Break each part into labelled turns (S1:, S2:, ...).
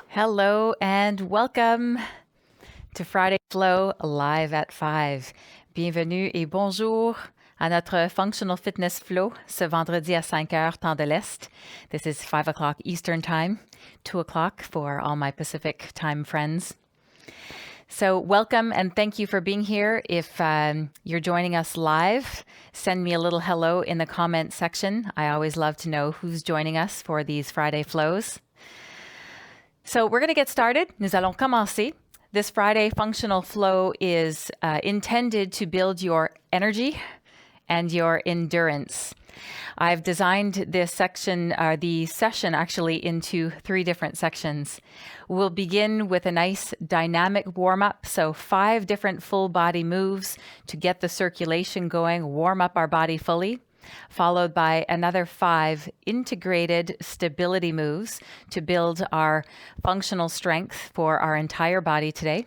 S1: Hello and welcome to Friday Flow live at 5. Bienvenue et bonjour à notre Functional Fitness Flow ce vendredi à 5 heures temps de l'Est. This is 5 o'clock Eastern Time, 2 o'clock for all my Pacific time friends. So welcome and thank you for being here. If you're joining us live, send me a little hello in the comment section. I always love to know who's joining us for these Friday flows. So we're going to get started. Nous allons commencer. This Friday functional flow is intended to build your energy and your endurance. I've designed this section, the session actually, into 3 different sections. We'll begin with a nice dynamic warm-up, so 5 different full body moves to get the circulation going, warm up our body fully, followed by another 5 integrated stability moves to build our functional strength for our entire body today.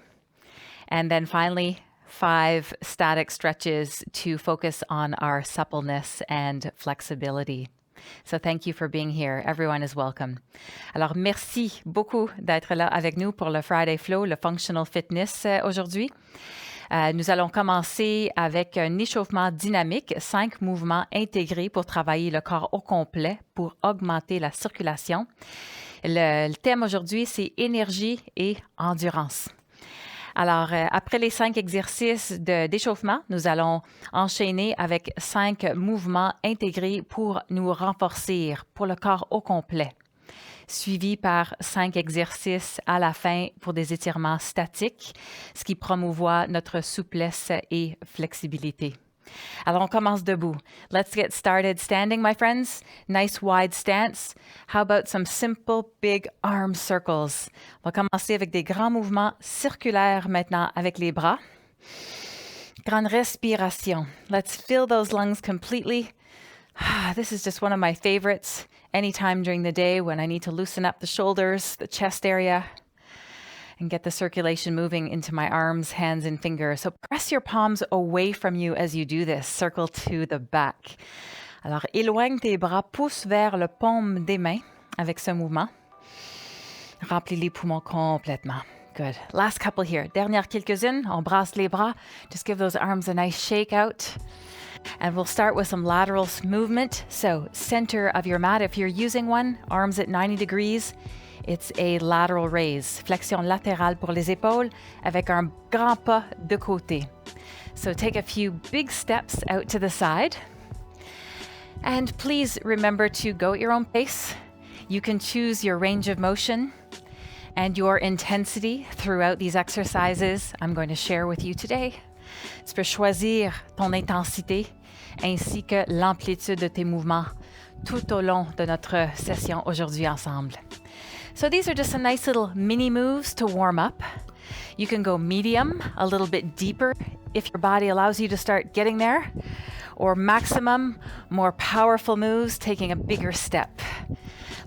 S1: And then finally, 5 static stretches to focus on our suppleness and flexibility. So thank you for being here. Everyone is welcome. Alors, merci beaucoup d'être là avec nous pour le Friday Flow, le Functional Fitness aujourd'hui. Nous allons commencer avec un échauffement dynamique, 5 mouvements intégrés pour travailler le corps au complet pour augmenter la circulation. Le thème aujourd'hui, c'est énergie et endurance. Alors, après les 5 exercices d'échauffement, nous allons enchaîner avec 5 mouvements intégrés pour nous renforcer, pour le corps au complet, suivi par 5 exercices à la fin pour des étirements statiques, ce qui promouvoit notre souplesse et flexibilité. Alors, on commence debout. Let's get started standing, my friends. Nice wide stance. How about some simple big arm circles? On va commencer avec des grands mouvements circulaires maintenant avec les bras. Grande respiration. Let's fill those lungs completely. This is just one of my favorites. Anytime during the day when I need to loosen up the shoulders, the chest area, and get the circulation moving into my arms, hands, and fingers. So press your palms away from you as you do this. Circle to the back. Alors, éloigne tes bras, pousse vers le paume des mains avec ce mouvement. Remplis les poumons complètement. Good. Last couple here. Dernière quelques-unes. On brasse les bras. Just give those arms a nice shake out. And we'll start with some lateral movement. So center of your mat, if you're using one, arms at 90 degrees. It's a lateral raise. Flexion latérale pour les épaules avec un grand pas de côté. So take a few big steps out to the side. And please remember to go at your own pace. You can choose your range of motion and your intensity throughout these exercises I'm going to share with you today. Tu peux choisir ton intensité ainsi que l'amplitude de tes mouvements tout au long de notre session aujourd'hui ensemble. So these are just some nice little mini moves to warm up. You can go medium, a little bit deeper if your body allows you to start getting there, or maximum, more powerful moves, taking a bigger step.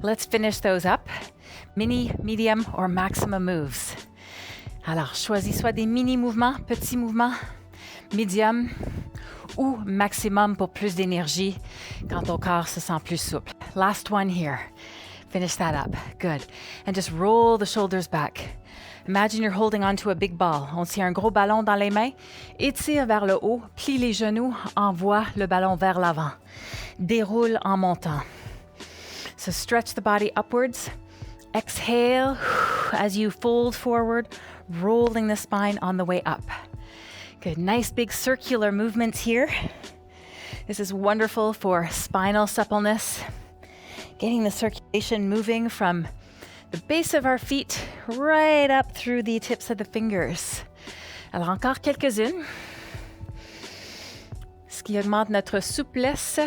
S1: Let's finish those up. Mini, medium, or maximum moves. Alors, choisis soit des mini mouvements, petits mouvements, medium ou maximum pour plus d'énergie quand ton corps se sent plus souple. Last one here. Finish that up. Good. And just roll the shoulders back. Imagine you're holding onto a big ball. On tient un gros ballon dans les mains. Étire vers le haut, plie les genoux, envoie le ballon vers l'avant. Déroule en montant. So stretch the body upwards. Exhale as you fold forward, rolling the spine on the way up. Good. Nice big circular movements here. This is wonderful for spinal suppleness. Getting the circulation moving from the base of our feet right up through the tips of the fingers. Alors encore quelques-unes. Ce qui augmente notre souplesse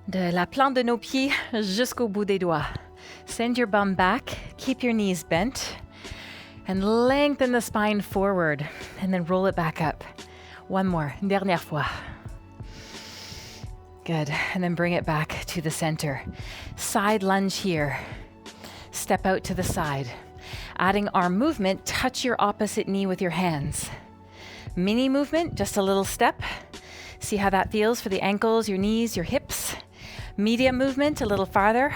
S1: de la plante de nos pieds jusqu'au bout des doigts. Send your bum back, keep your knees bent, and lengthen the spine forward, and then roll it back up. One more, une dernière fois. Good, and then bring it back to the center. Side lunge here. Step out to the side. Adding arm movement, touch your opposite knee with your hands. Mini movement, just a little step. See how that feels for the ankles, your knees, your hips. Medium movement, a little farther.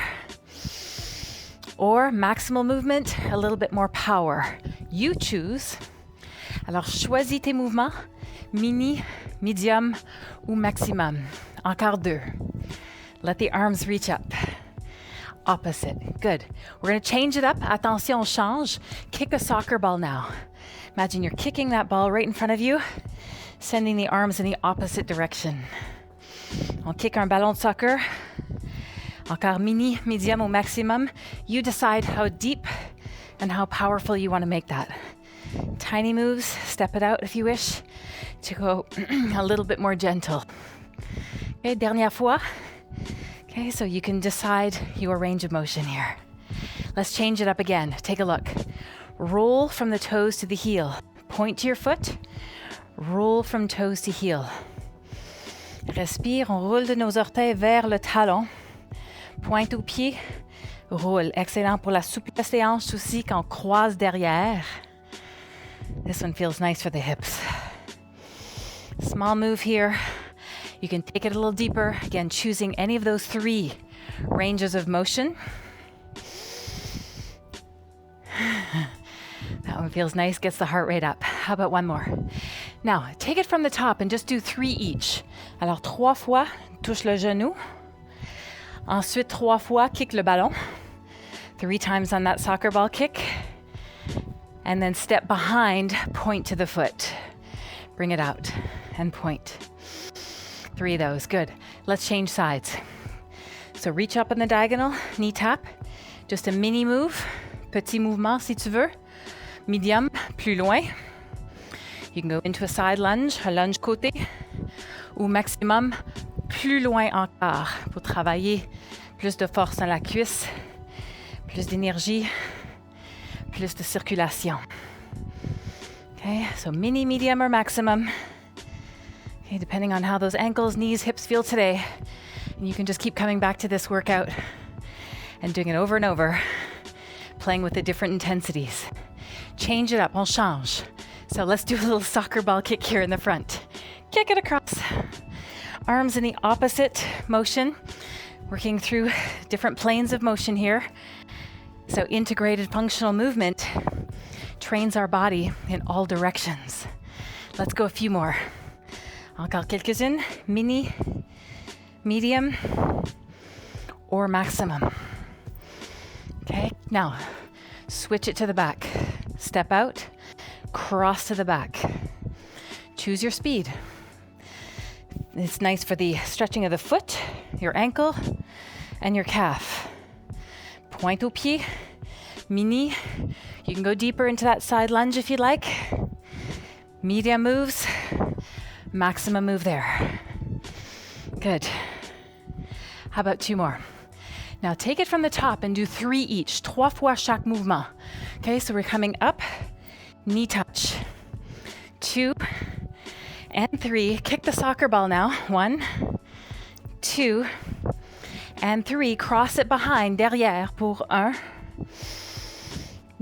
S1: Or maximal movement, a little bit more power. You choose. Alors, choisis tes mouvements, mini, medium ou maximum. Encore 2. Let the arms reach up. Opposite. Good. We're going to change it up. Attention, on change. Kick a soccer ball now. Imagine you're kicking that ball right in front of you, sending the arms in the opposite direction. On kick un ballon de soccer. Encore mini, medium ou maximum. You decide how deep and how powerful you want to make that. Tiny moves, step it out if you wish to go a little bit more gentle. Okay, dernière fois. Okay, so you can decide your range of motion here. Let's change it up again. Take a look. Roll from the toes to the heel. Point to your foot. Roll from toes to heel. Respire, on roule de nos orteils vers le talon. Pointe au pied. Roule. Excellent pour la souplesse des hanches aussi quand on croise derrière. This one feels nice for the hips. Small move here. You can take it a little deeper. Again, choosing any of those 3 ranges of motion. That one feels nice, gets the heart rate up. How about one more? Now, take it from the top and just do 3 each. Alors, 3 fois, touche le genou. Ensuite, 3 fois, kick le ballon. 3 times on that soccer ball kick. And then step behind, point to the foot. Bring it out and point. 3 of those, good. Let's change sides. So reach up in the diagonal, knee tap. Just a mini move, petit mouvement si tu veux. Medium, plus loin. You can go into a side lunge, un lunge côté. Ou maximum, plus loin encore pour travailler plus de force dans la cuisse, plus d'énergie, plus de circulation. Okay, so mini, medium, or maximum. Okay, depending on how those ankles, knees, hips feel today. And you can just keep coming back to this workout and doing it over and over, playing with the different intensities. Change it up, on change. So let's do a little soccer ball kick here in the front. Kick it across. Arms in the opposite motion, working through different planes of motion here. So integrated functional movement trains our body in all directions. Let's go a few more. Encore quelques-unes. Mini, medium, or maximum. Okay, now switch it to the back. Step out, cross to the back. Choose your speed. It's nice for the stretching of the foot, your ankle, and your calf. Pointe au pied, mini. You can go deeper into that side lunge if you like. Medium moves, maximum move there. Good. How about 2 more? Now take it from the top and do 3 each, 3 fois chaque mouvement. Okay, so we're coming up, knee touch. 2 and 3. Kick the soccer ball now. 1, 2, and 3. Cross it behind, derrière pour 1,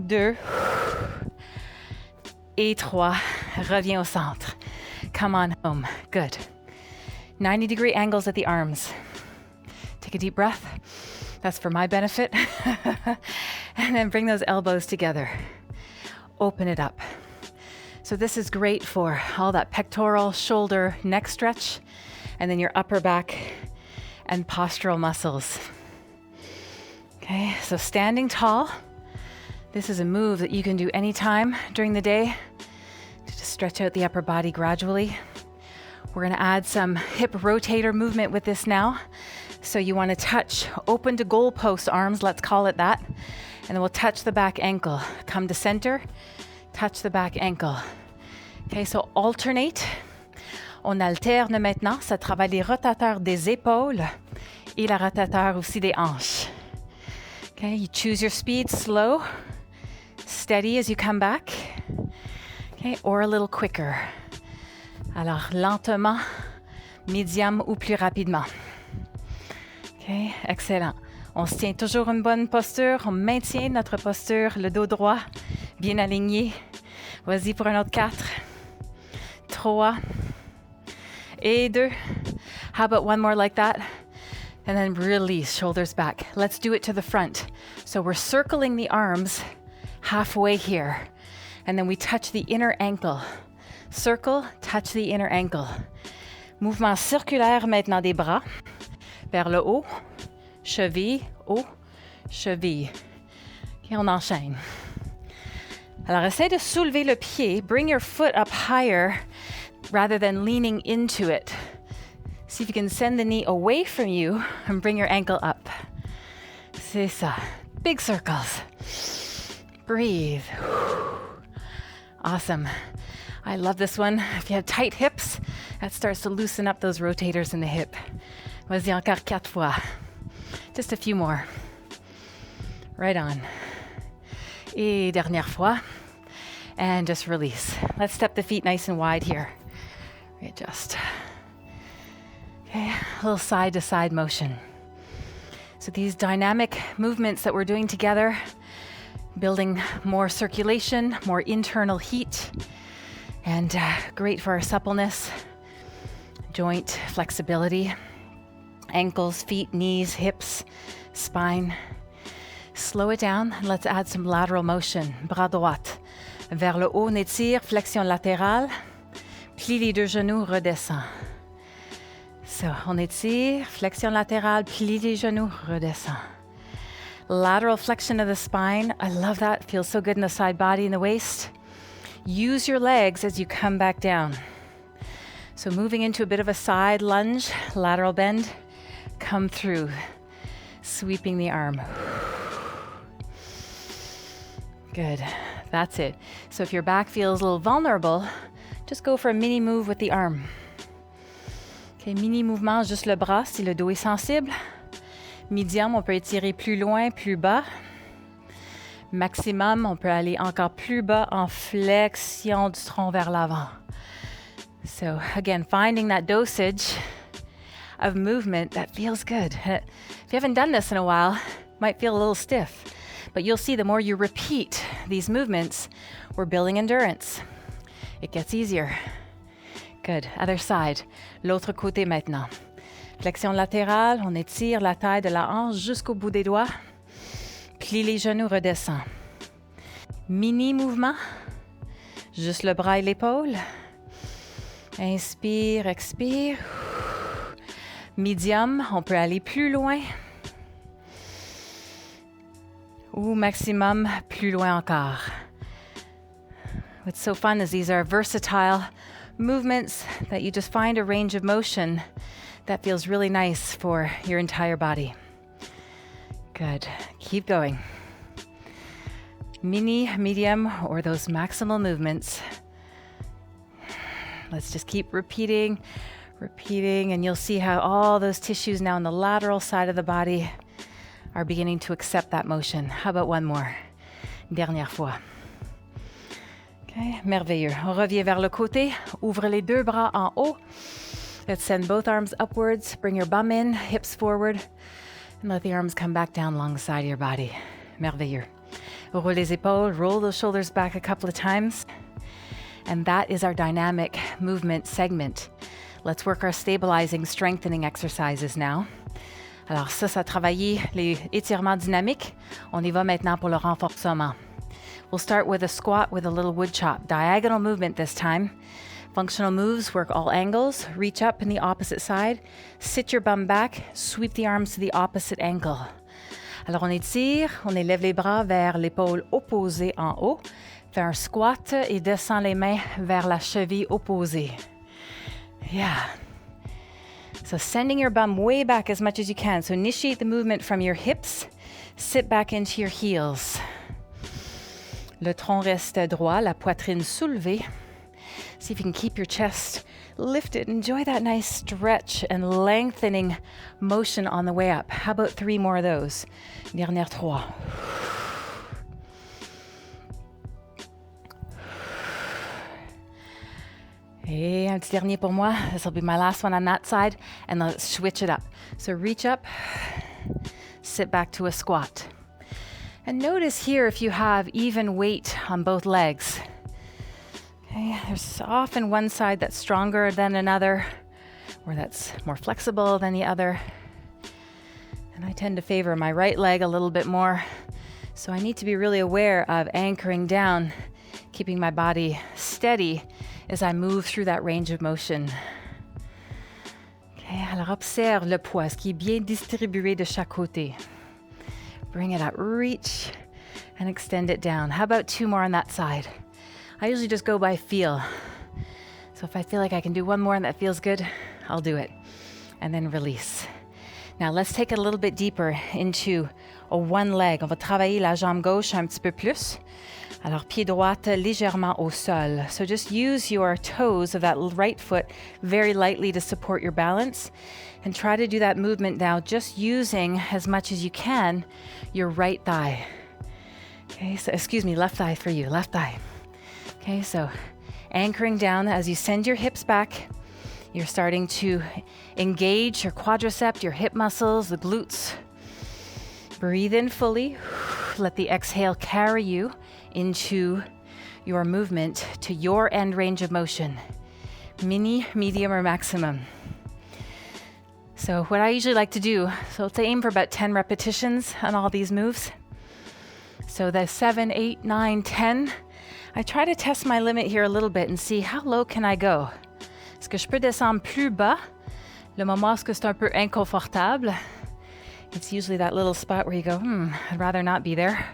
S1: 2, et 3. Reviens au centre. Come on home. Good. 90-degree angles at the arms. Take a deep breath. That's for my benefit. And then bring those elbows together. Open it up. So this is great for all that pectoral, shoulder, neck stretch, and then your upper back and postural muscles. Okay, so standing tall. This is a move that you can do anytime during the day to just stretch out the upper body gradually. We're going to add some hip rotator movement with this now. So you want to touch open to goalpost arms, let's call it that. And then we'll touch the back ankle. Come to center, touch the back ankle. Okay, so alternate. On alterne maintenant. Ça travaille les rotateurs des épaules et la rotateur aussi des hanches. Okay, you choose your speed, slow, steady as you come back. Okay, or a little quicker. Alors, lentement, médium ou plus rapidement. Okay, excellent. On se tient toujours une bonne posture. On maintient notre posture, le dos droit, bien aligné. Vas-y pour un autre 4, 3 et 2. How about one more like that? And then release, shoulders back. Let's do it to the front. So we're circling the arms halfway here. And then we touch the inner ankle. Circle, touch the inner ankle. Mouvement circulaire maintenant des bras. Vers le haut, cheville, haut, cheville. Et on enchaîne. Alors, essaie de soulever le pied. Bring your foot up higher rather than leaning into it. See if you can send the knee away from you and bring your ankle up. C'est ça. Big circles. Breathe. Awesome. I love this one. If you have tight hips, that starts to loosen up those rotators in the hip. Vas-y, encore 4 fois. Just a few more. Right on. Et dernière fois. And just release. Let's step the feet nice and wide here. Readjust. Okay, a little side to side motion. So these dynamic movements that we're doing together, building more circulation, more internal heat, and great for our suppleness, joint flexibility, ankles, feet, knees, hips, spine. Slow it down and let's add some lateral motion. Bras droit. Vers le haut, on étire, flexion latérale. Plie les deux genoux, redescend. So, on étire, flexion latérale, plie les genoux, redescend. Lateral flexion of the spine. I love that. Feels so good in the side body and the waist. Use your legs as you come back down. So moving into a bit of a side lunge, lateral bend, come through, sweeping the arm. Good, that's it. So if your back feels a little vulnerable, just go for a mini move with the arm. Okay, mini mouvement, juste le bras si le dos est sensible. Medium, on peut étirer plus loin, plus bas. Maximum, on peut aller encore plus bas en flexion du tronc vers l'avant. So again, finding that dosage of movement that feels good. If you haven't done this in a while, it might feel a little stiff, but you'll see the more you repeat these movements, we're building endurance. It gets easier. Good. Other side. L'autre côté maintenant. Flexion latérale, on étire la taille de la hanche jusqu'au bout des doigts. Plie les genoux, redescend. Mini mouvement. Juste le bras et l'épaule. Inspire, expire. Medium, on peut aller plus loin. Ou maximum, plus loin encore. What's so fun is these are versatile movements that you just find a range of motion that feels really nice for your entire body. Good. Keep going. Mini, medium, or those maximal movements. Let's just keep repeating, and you'll see how all those tissues now on the lateral side of the body are beginning to accept that motion. How about one more? Dernière fois. Okay, merveilleux. On revient vers le côté. Ouvre les deux bras en haut. Let's send both arms upwards. Bring your bum in, hips forward, and let the arms come back down along the side of your body. Merveilleux. Roule les épaules, roll those shoulders back a couple of times. And that is our dynamic movement segment. Let's work our stabilizing, strengthening exercises now. Alors ça travaillé les étirements dynamiques. On y va maintenant pour le renforcement. We'll start with a squat with a little wood chop. Diagonal movement this time. Functional moves work all angles. Reach up in the opposite side. Sit your bum back. Sweep the arms to the opposite ankle. Alors on étire, on élève les bras vers l'épaule opposée en haut. Fais un squat et descends les mains vers la cheville opposée. Yeah. So sending your bum way back as much as you can. So initiate the movement from your hips. Sit back into your heels. Le tronc reste droit, la poitrine soulevée. See if you can keep your chest lifted. Enjoy that nice stretch and lengthening motion on the way up. How about 3 more of those? Dernière 3. Et un petit dernier pour moi. This will be my last one on that side. And let's switch it up. So reach up, sit back to a squat. And notice here if you have even weight on both legs. Okay, there's often one side that's stronger than another, or that's more flexible than the other. And I tend to favor my right leg a little bit more. So I need to be really aware of anchoring down, keeping my body steady as I move through that range of motion. Okay, alors observe le poids, ce qui est bien distribué de chaque côté. Bring it up, reach, and extend it down. How about 2 more on that side? I usually just go by feel. So if I feel like I can do 1 more and that feels good, I'll do it. And then release. Now let's take it a little bit deeper into a one leg. On va travailler la jambe gauche un petit peu plus. Alors pied droite légèrement au sol. So just use your toes of that right foot very lightly to support your balance. And try to do that movement now just using as much as you can your right thigh. Okay, so left thigh for you, left thigh. Okay, so anchoring down as you send your hips back. You're starting to engage your quadricep, your hip muscles, the glutes. Breathe in fully. Let the exhale carry you into your movement to your end range of motion. Mini, medium, or maximum. So what I usually like to do, so let's aim for about 10 repetitions on all these moves. So the 7, 8, 9, 10, I try to test my limit here a little bit and see how low can I go. Est-ce que je peux descendre plus bas? Le moment où c'est un peu inconfortable. It's usually that little spot where you go, I'd rather not be there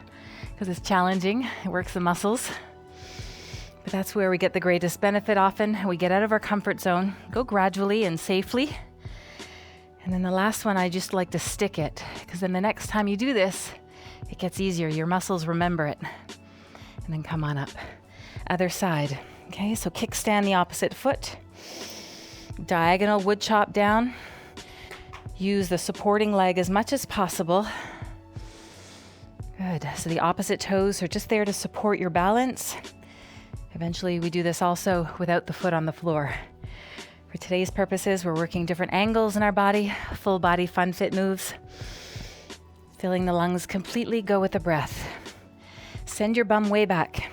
S1: because it's challenging. It works the muscles. But that's where we get the greatest benefit often. We get out of our comfort zone, go gradually and safely. And then the last one, I just like to stick it because then the next time you do this, it gets easier. Your muscles remember it. And then come on up. Other side. Okay, so kickstand the opposite foot. Diagonal wood chop down. Use the supporting leg as much as possible. Good. So the opposite toes are just there to support your balance. Eventually, we do this also without the foot on the floor. For today's purposes, we're working different angles in our body, full body FunFit moves. Filling the lungs completely, go with the breath. Send your bum way back.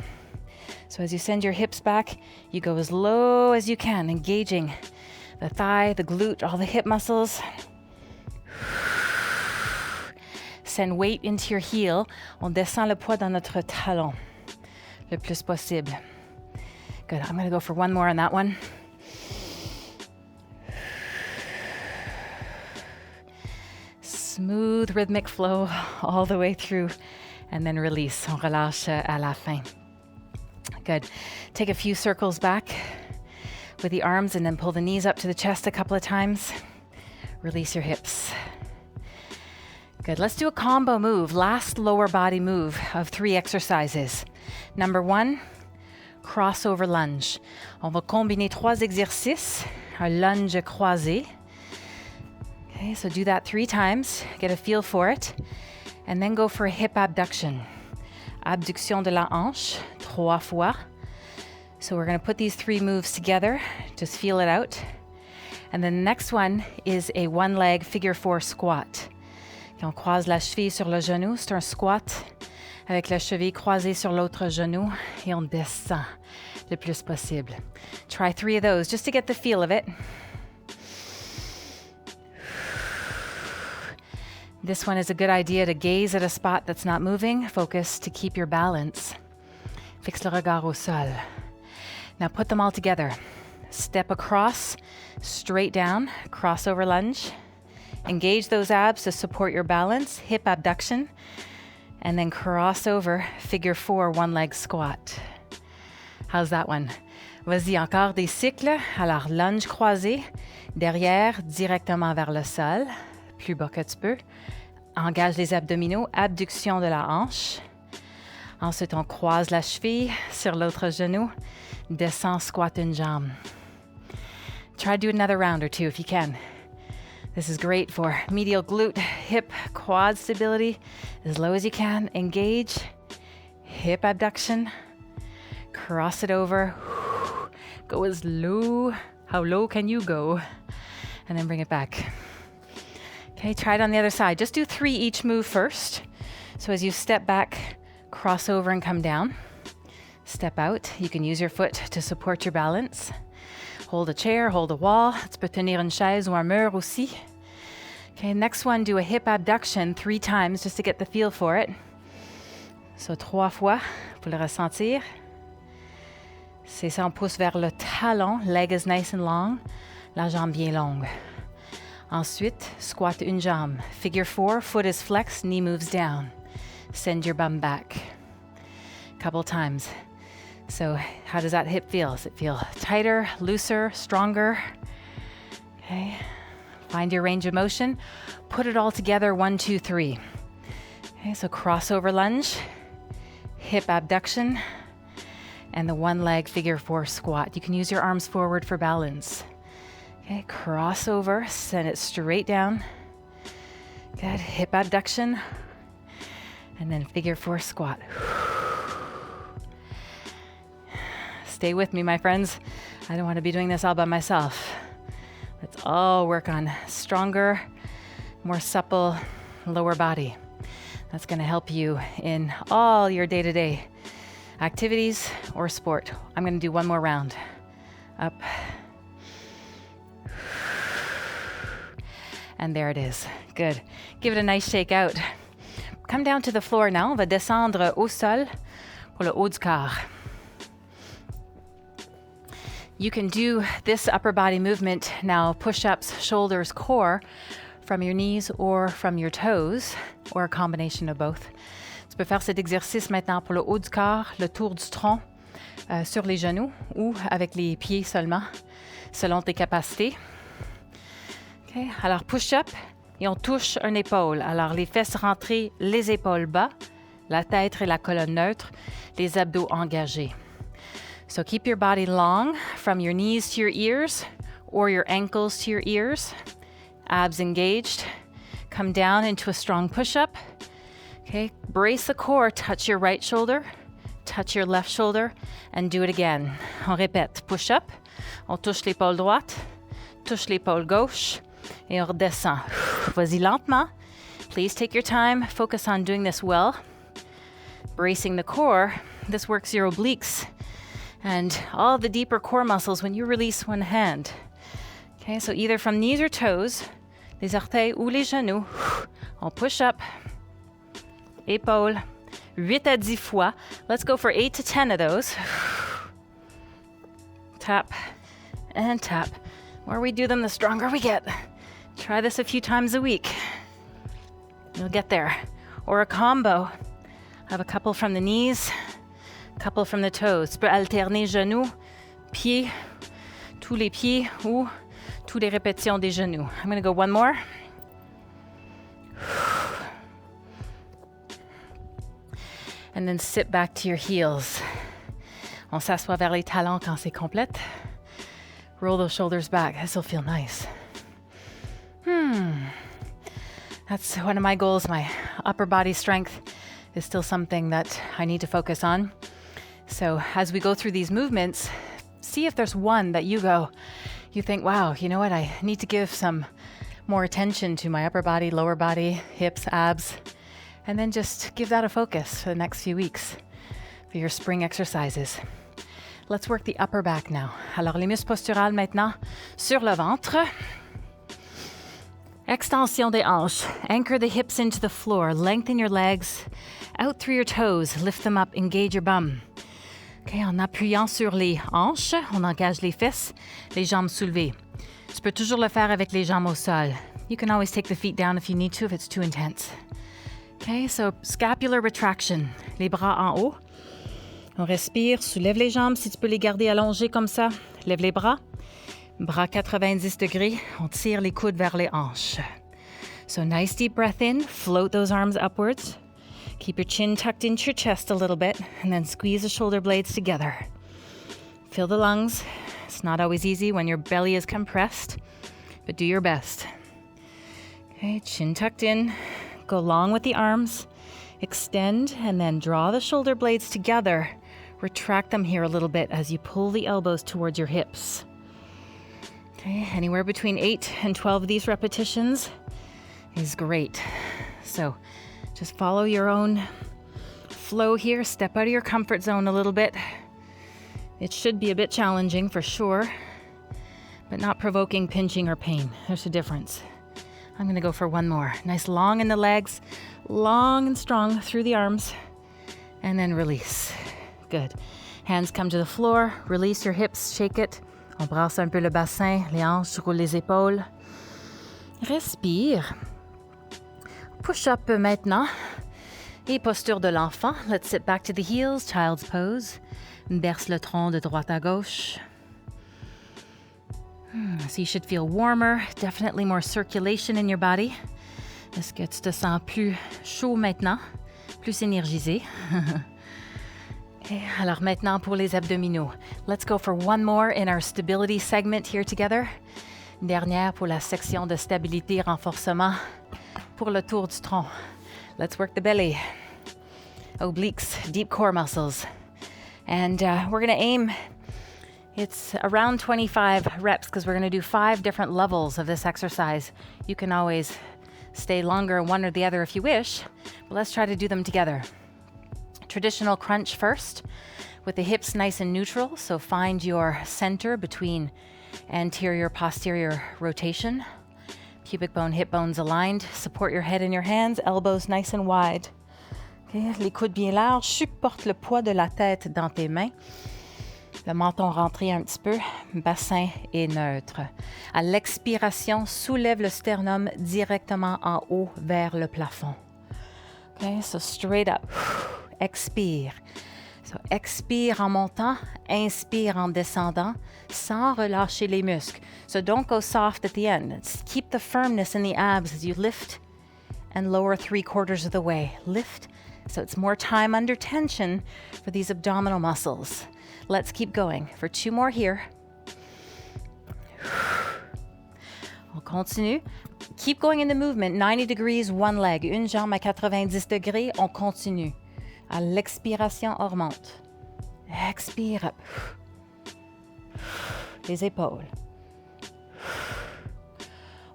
S1: So as you send your hips back, you go as low as you can, engaging the thigh, the glute, all the hip muscles. Send weight into your heel. On descend le poids dans notre talon le plus possible. Good. I'm going to go for 1 more on that one. Smooth rhythmic flow all the way through, and then release. On relâche à la fin. Good. Take a few circles back with the arms and then pull the knees up to the chest a couple of times. Release your hips. Good. Let's do a combo move. Last lower body move of 3 exercises. Number 1, crossover lunge. On va combiner 3 exercices. Un lunge croisé. Okay, so do that 3 times. Get a feel for it. And then go for a hip abduction. Abduction de la hanche, 3 fois. So we're going to put these 3 moves together. Just feel it out. And then the next one is a 1-leg figure 4 squat. On croise la cheville sur le genou. C'est un squat avec la cheville croisée sur l'autre genou. Et on descend le plus possible. Try 3 of those just to get the feel of it. This one is a good idea to gaze at a spot that's not moving. Focus to keep your balance. Fixe le regard au sol. Now put them all together. Step across, straight down, crossover lunge. Engage those abs to support your balance, hip abduction, and then cross over, figure 4, 1-leg squat. How's that one? Vas-y, encore des cycles. Alors, lunge croisé, derrière, directement vers le sol, plus bas que tu peux. Engage les abdominaux, abduction de la hanche. Ensuite, on croise la cheville sur l'autre genou, descend, squat une jambe. Try to do another round or 2 if you can. This is great for medial glute, hip, quad stability. As low as you can, engage, hip abduction, cross it over, go as low, how low can you go? And then bring it back. Okay, try it on the other side. Just do 3 each move first. So as you step back, cross over and come down. Step out. You can use your foot to support your balance. Hold a chair, hold a wall. Tu peux tenir une chaise ou un mur aussi. Okay, next one, do a hip abduction 3 times just to get the feel for it. So 3 fois pour le ressentir. C'est ça, on pousse vers le talon, leg is nice and long, la jambe bien longue. Ensuite, squat une jambe. Figure 4, foot is flexed, knee moves down. Send your bum back. Couple times. So how does that hip feel? Does it feel tighter, looser, stronger? Okay. Find your range of motion. Put it all together, 1, 2, 3. Okay, so crossover lunge, hip abduction, and the one leg figure 4 squat. You can use your arms forward for balance. Okay, crossover, send it straight down. Good, hip abduction, and then figure 4 squat. Stay with me, my friends. I don't want to be doing this all by myself. Let's all work on stronger, more supple lower body. That's going to help you in all your day-to-day activities or sport. I'm going to do one more round. Up. And there it is. Good. Give it a nice shake out. Come down to the floor now. On va descendre au sol pour le haut du corps. You can do this upper body movement now, push-ups, shoulders, core, from your knees or from your toes, or a combination of both. Tu peux faire cet exercice maintenant pour le haut du corps, le tour du tronc, sur les genoux ou avec les pieds seulement, selon tes capacités. Okay. Alors, push-up et on touche une épaule. Alors, les fesses rentrées, les épaules bas, la tête et la colonne neutre, les abdos engagés. So keep your body long from your knees to your ears or your ankles to your ears. Abs engaged. Come down into a strong push-up. Okay, brace the core, touch your right shoulder, touch your left shoulder, and do it again. On répète, push-up, on touche l'épaule droite, touche l'épaule gauche, et on redescend. Vas-y lentement. Please take your time, focus on doing this well. Bracing the core, this works your obliques and all the deeper core muscles when you release one hand. Okay, so either from knees or toes, les orteils ou les genoux, on push up, épaule, 8 à 10 fois. Let's go for 8 to 10 of those. Tap and tap. The more we do them, the stronger we get. Try this a few times a week. You'll get there. Or a combo. Have a couple from the knees, couple from the toes. Tu peux alterner genoux, pieds, tous les pieds ou toutes les répétitions des genoux. I'm going to go one more. And then sit back to your heels. On s'assoit vers les talons quand c'est complète. Roll those shoulders back. This will feel nice. That's one of my goals. My upper body strength is still something that I need to focus on. So as we go through these movements, see if there's one that you think, wow, you know what? I need to give some more attention to my upper body, lower body, hips, abs, and then just give that a focus for the next few weeks for your spring exercises. Let's work the upper back now. Alors, les muscles posturales maintenant sur le ventre. Extension des hanches. Anchor the hips into the floor. Lengthen your legs out through your toes. Lift them up. Engage your bum. Okay, en appuyant sur les hanches, on engage les fesses, les jambes soulevées. Tu peux toujours le faire avec les jambes au sol. You can always take the feet down if you need to, if it's too intense. Okay, so scapular retraction. Les bras en haut. On respire, soulève les jambes. Si tu peux les garder allongées comme ça, lève les bras. Bras 90 degrés. On tire les coudes vers les hanches. So nice deep breath in. Float those arms upwards. Keep your chin tucked into your chest a little bit, and then squeeze the shoulder blades together. Fill the lungs. It's not always easy when your belly is compressed, but do your best. Okay, chin tucked in. Go long with the arms. Extend, and then draw the shoulder blades together. Retract them here a little bit as you pull the elbows towards your hips. Okay, anywhere between 8 and 12 of these repetitions is great. So just follow your own flow here. Step out of your comfort zone a little bit. It should be a bit challenging for sure, but not provoking pinching or pain. There's a difference. I'm going to go for one more. Nice long in the legs, long and strong through the arms, and then release. Good. Hands come to the floor, release your hips, shake it. On brasse un peu le bassin, les hanches, roule les épaules. Respire. Push up maintenant. Et posture de l'enfant. Let's sit back to the heels, child's pose. Berce le tronc de droite à gauche. So you should feel warmer, definitely more circulation in your body. Est-ce que tu te sens plus chaud maintenant, plus énergisé? Et alors maintenant pour les abdominaux. Let's go for one more in our stability segment here together. Dernière pour la section de stabilité, renforcement pour le tour du tronc. Let's work the belly, obliques, deep core muscles. And we're going to aim, it's around 25 reps because we're going to do 5 different levels of this exercise. You can always stay longer in one or the other if you wish, but let's try to do them together. Traditional crunch first, with the hips nice and neutral, so find your center between anterior, posterior rotation. Pubic bone, hip bones aligned. Support your head in your hands, elbows nice and wide. Okay, les coudes bien larges, supporte le poids de la tête dans tes mains. Le menton rentré un petit peu, bassin est neutre. À l'expiration, soulève le sternum directement en haut vers le plafond. Okay, so straight up. Expire. So expire en montant, inspire en descendant, sans relâcher les muscles. So don't go soft at the end. Keep the firmness in the abs as you lift and lower 3/4 of the way. Lift, so it's more time under tension for these abdominal muscles. Let's keep going for 2 more here. On continue. Keep going in the movement, 90 degrees, one leg. Une jambe à 90 degrés, on continue. À l'expiration, on remonte. Expire up. Les épaules.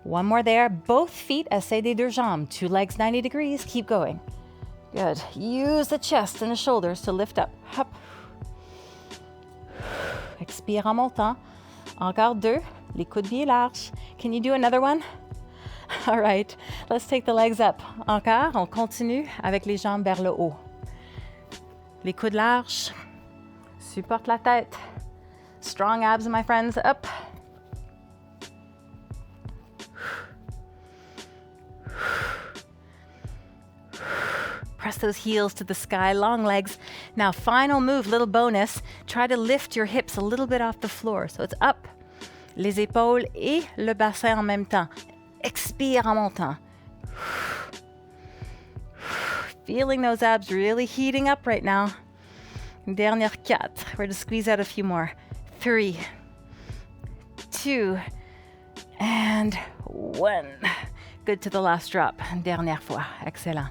S1: One more there. Both feet, essaye des 2 jambes. 2 legs, 90 degrees. Keep going. Good. Use the chest and the shoulders to lift up. Hop. Expire en montant. Encore 2. Les coudes bien larges. Can you do another one? All right. Let's take the legs up. Encore. On continue avec les jambes vers le haut. Les coudes larges. Supporte la tête. Strong abs, my friends. Up. Press those heels to the sky, long legs. Now, final move, little bonus. Try to lift your hips a little bit off the floor. So it's up, les épaules et le bassin en même temps. Expire en montant. Feeling those abs really heating up right now. Dernière 4. We're going to squeeze out a few more. 3, 2, and 1. Good to the last drop. Dernière fois. Excellent.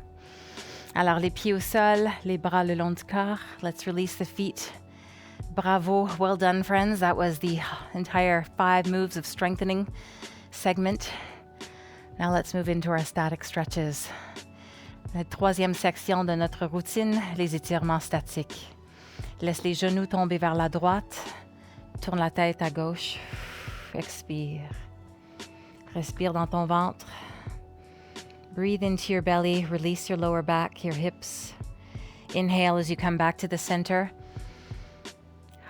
S1: Alors, les pieds au sol, les bras le long du corps. Let's release the feet. Bravo. Well done, friends. That was the entire 5 moves of strengthening segment. Now let's move into our static stretches. La 3e section de notre routine, les étirements statiques. Laisse les genoux tomber vers la droite. Tourne la tête à gauche. Expire. Respire dans ton ventre. Breathe into your belly, release your lower back, your hips. Inhale as you come back to the center.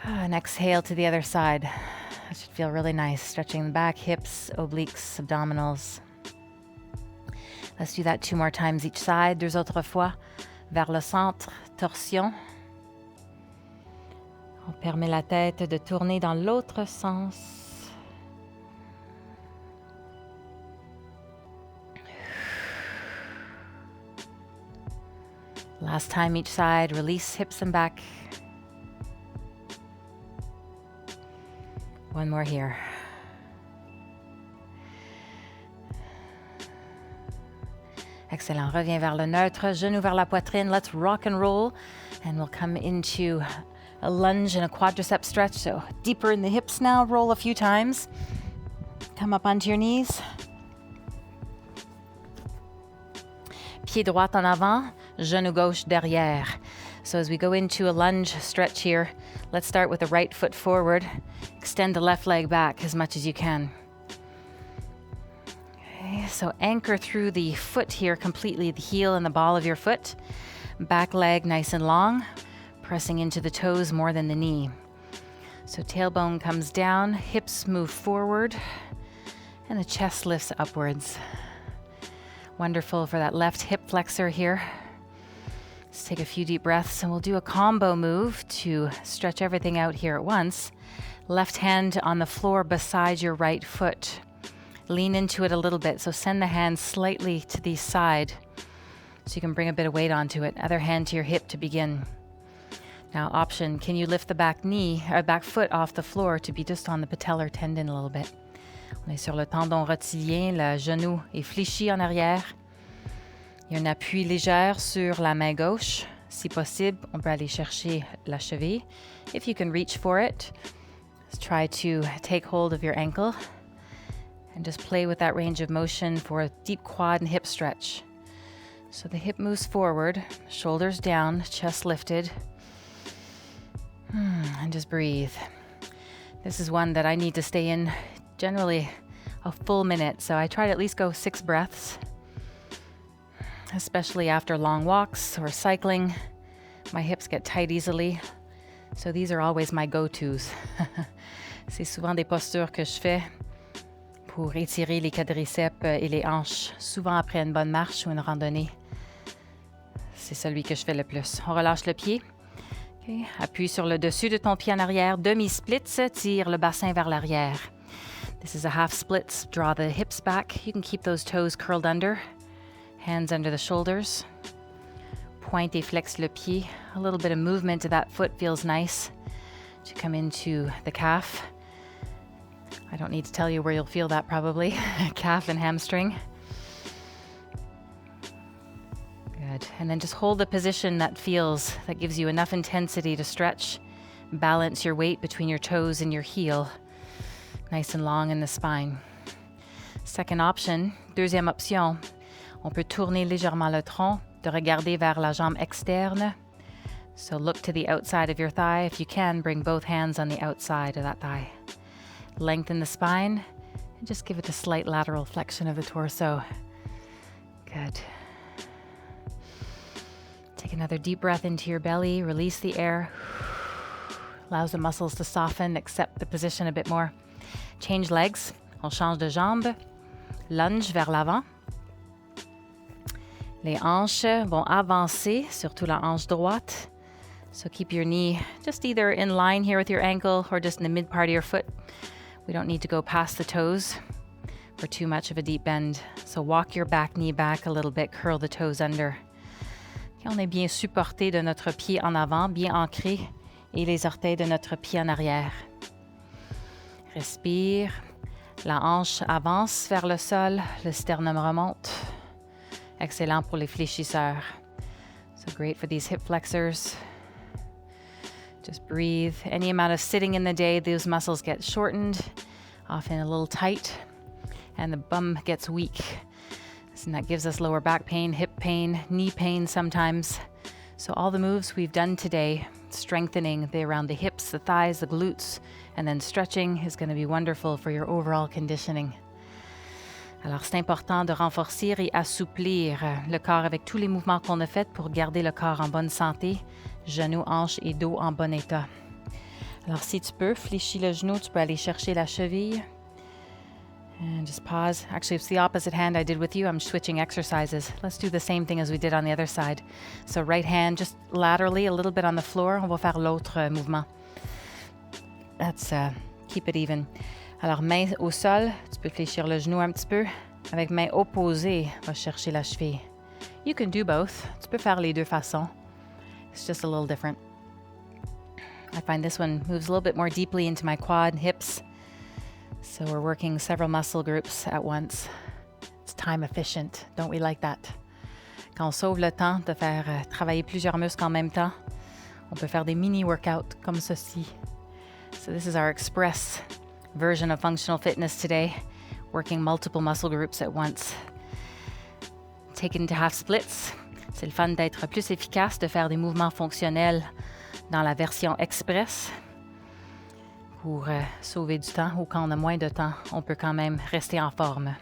S1: And exhale to the other side. That should feel really nice. Stretching the back, hips, obliques, abdominals. Let's do that 2 more times each side. 2 autres fois. Vers le centre, torsion. On permet la tête de tourner dans l'autre sens. Last time each side, release hips and back. One more here. Excellent. Reviens vers le neutre, genou vers la poitrine. Let's rock and roll. And we'll come into a lunge and a quadricep stretch. So deeper in the hips now. Roll a few times. Come up onto your knees. Pied droit en avant, genou gauche derrière. So as we go into a lunge stretch here, let's start with the right foot forward. Extend the left leg back as much as you can. Okay, so anchor through the foot here completely, the heel and the ball of your foot. Back leg nice and long, pressing into the toes more than the knee. So tailbone comes down, hips move forward, and the chest lifts upwards. Wonderful for that left hip flexor here. Let's take a few deep breaths and we'll do a combo move to stretch everything out here at once. Left hand on the floor beside your right foot. Lean into it a little bit, so send the hand slightly to the side so you can bring a bit of weight onto it. Other hand to your hip to begin. Now option, can you lift the back foot off the floor to be just on the patellar tendon a little bit? On est sur le tendon rotulien, le genou est fléchi en arrière. Il y a un appui légère sur la main gauche. Si possible, on peut aller chercher la cheville. If you can reach for it, try to take hold of your ankle and just play with that range of motion for a deep quad and hip stretch. So the hip moves forward, shoulders down, chest lifted, and just breathe. This is one that I need to stay in generally a full minute, so I try to at least go 6 breaths, especially after long walks or cycling. My hips get tight easily, so these are always my go-tos. C'est souvent des postures que je fais pour étirer les quadriceps et les hanches, souvent après une bonne marche ou une randonnée. C'est celui que je fais le plus. On relâche le pied. Okay. Appuie sur le dessus de ton pied en arrière. Demi-splits, tire le bassin vers l'arrière. This is a half splits. Draw the hips back. You can keep those toes curled under. Hands under the shoulders. Pointe et flex le pied. A little bit of movement to that foot feels nice. To come into the calf. I don't need to tell you where you'll feel that probably. Calf and hamstring. Good. And then just hold the position that gives you enough intensity to stretch. Balance your weight between your toes and your heel. Nice and long in the spine. Second option, deuxième option. On peut tourner légèrement le tronc, de regarder vers la jambe externe. So look to the outside of your thigh. If you can, bring both hands on the outside of that thigh. Lengthen the spine and just give it a slight lateral flexion of the torso. Good. Take another deep breath into your belly. Release the air. Allows the muscles to soften, accept the position a bit more. Change legs. On change de jambe. Lunge vers l'avant. Les hanches vont avancer, surtout la hanche droite. So keep your knee just either in line here with your ankle or just in the mid part of your foot. We don't need to go past the toes for too much of a deep bend. So walk your back knee back a little bit, curl the toes under. Okay, on est bien supporté de notre pied en avant, bien ancré, et les orteils de notre pied en arrière. Respire. La hanche avance vers le sol, le sternum remonte. Excellent pour les fléchisseurs. So great for these hip flexors. Just breathe. Any amount of sitting in the day, those muscles get shortened, often a little tight, and the bum gets weak. And that gives us lower back pain, hip pain, knee pain sometimes. So all the moves we've done today, strengthening around the hips, the thighs, the glutes, and then stretching is going to be wonderful for your overall conditioning. Alors, c'est important de renforcer et assouplir le corps avec tous les mouvements qu'on a faits pour garder le corps en bonne santé, genoux, hanches et dos en bon état. Alors, si tu peux, fléchis le genou, tu peux aller chercher la cheville. And just pause. Actually, it's the opposite hand I did with you. I'm switching exercises. Let's do the same thing as we did on the other side. So right hand just laterally, a little bit on the floor. On va faire l'autre mouvement. That's keep it even. Alors, main au sol, tu peux fléchir le genou un petit peu. Avec main opposée, va chercher la cheville. You can do both. Tu peux faire les deux façons. It's just a little different. I find this one moves a little bit more deeply into my quad and hips. So we're working several muscle groups at once. It's time efficient. Don't we like that? Quand on sauve le temps de faire travailler plusieurs muscles en même temps, on peut faire des mini-workouts comme ceci. So this is our express version of functional fitness today, working multiple muscle groups at once. Take it into half splits. C'est le fun d'être plus efficace, de faire des mouvements fonctionnels dans la version express pour sauver du temps ou quand on a moins de temps, on peut quand même rester en forme.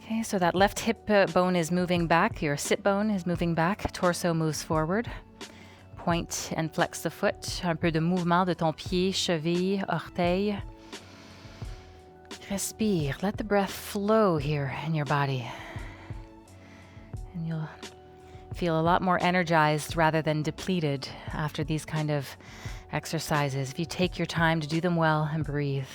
S1: Okay, so that left hip bone is moving back, your sit bone is moving back, torso moves forward. Point and flex the foot. Un peu de mouvement de ton pied, cheville, orteil. Respire. Let the breath flow here in your body. And you'll feel a lot more energized rather than depleted after these kind of exercises, if you take your time to do them well and breathe.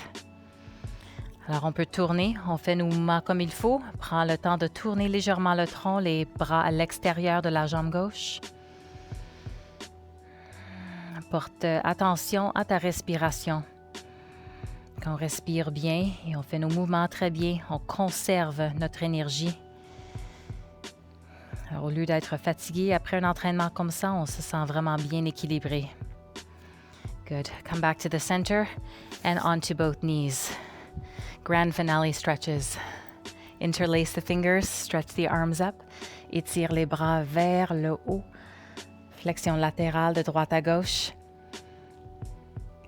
S1: Alors, on peut tourner, on fait nos mouvements comme il faut. Prends le temps de tourner légèrement le tronc, les bras à l'extérieur de la jambe gauche. Porte attention à ta respiration. Quand on respire bien et on fait nos mouvements très bien, on conserve notre énergie. Alors, au lieu d'être fatigué après un entraînement comme ça, on se sent vraiment bien équilibré. Good. Come back to the center and onto both knees. Grand finale stretches. Interlace the fingers, stretch the arms up. Étire les bras vers le haut. Flexion latérale de droite à gauche.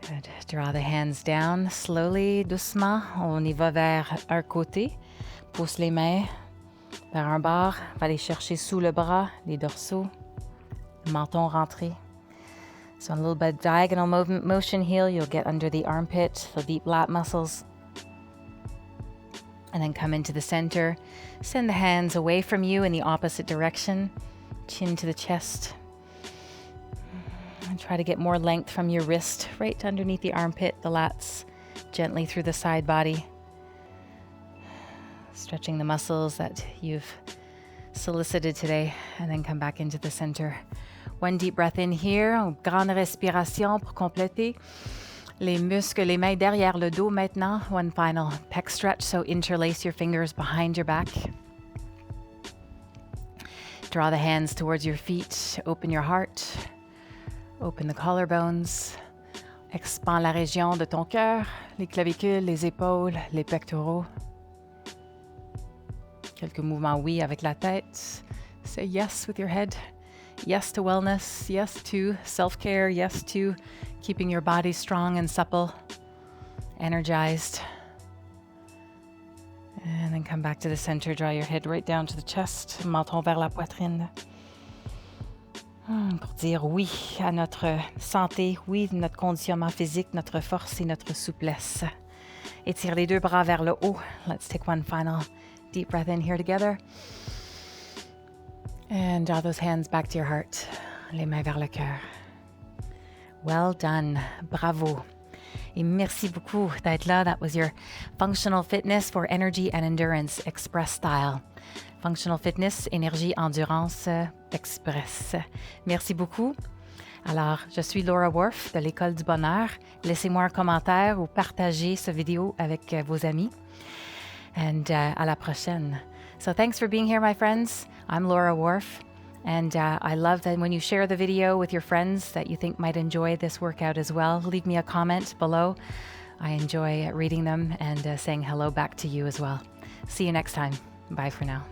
S1: Good. Draw the hands down slowly, doucement. On y va vers un côté. Pousse les mains vers un bord. Va les chercher sous le bras, les dorsaux. Le menton rentré. So a little bit of diagonal motion here. You'll get under the armpit, the deep lat muscles. And then come into the center. Send the hands away from you in the opposite direction. Chin to the chest. And try to get more length from your wrist right underneath the armpit, the lats, gently through the side body. Stretching the muscles that you've solicited today. And then come back into the center. One deep breath in here. Grande respiration pour compléter. Les muscles, les mains derrière le dos maintenant. One final pec stretch, so interlace your fingers behind your back. Draw the hands towards your feet. Open your heart. Open the collarbones. Expand la région de ton cœur, les clavicules, les épaules, les pectoraux. Quelques mouvements oui avec la tête. Say yes with your head. Yes to wellness. Yes to self-care. Yes to keeping your body strong and supple, energized. And then come back to the center. Draw your head right down to the chest. Menton vers la poitrine. Pour dire oui à notre santé, oui à notre conditionnement physique, notre force et notre souplesse. Étire les deux bras vers le haut. Let's take one final deep breath in here together. And draw those hands back to your heart. Les mains vers le cœur. Well done. Bravo. Et merci beaucoup d'être là. That was your functional fitness for energy and endurance express style. Functional fitness, énergie, endurance, express. Merci beaucoup. Alors, je suis Laura Warf de l'École du Bonheur. Laissez-moi un commentaire ou partagez ce vidéo avec vos amis. And à la prochaine. So thanks for being here, my friends. I'm Laura Warf. And I love that when you share the video with your friends that you think might enjoy this workout as well. Leave me a comment below. I enjoy reading them and saying hello back to you as well. See you next time. Bye for now.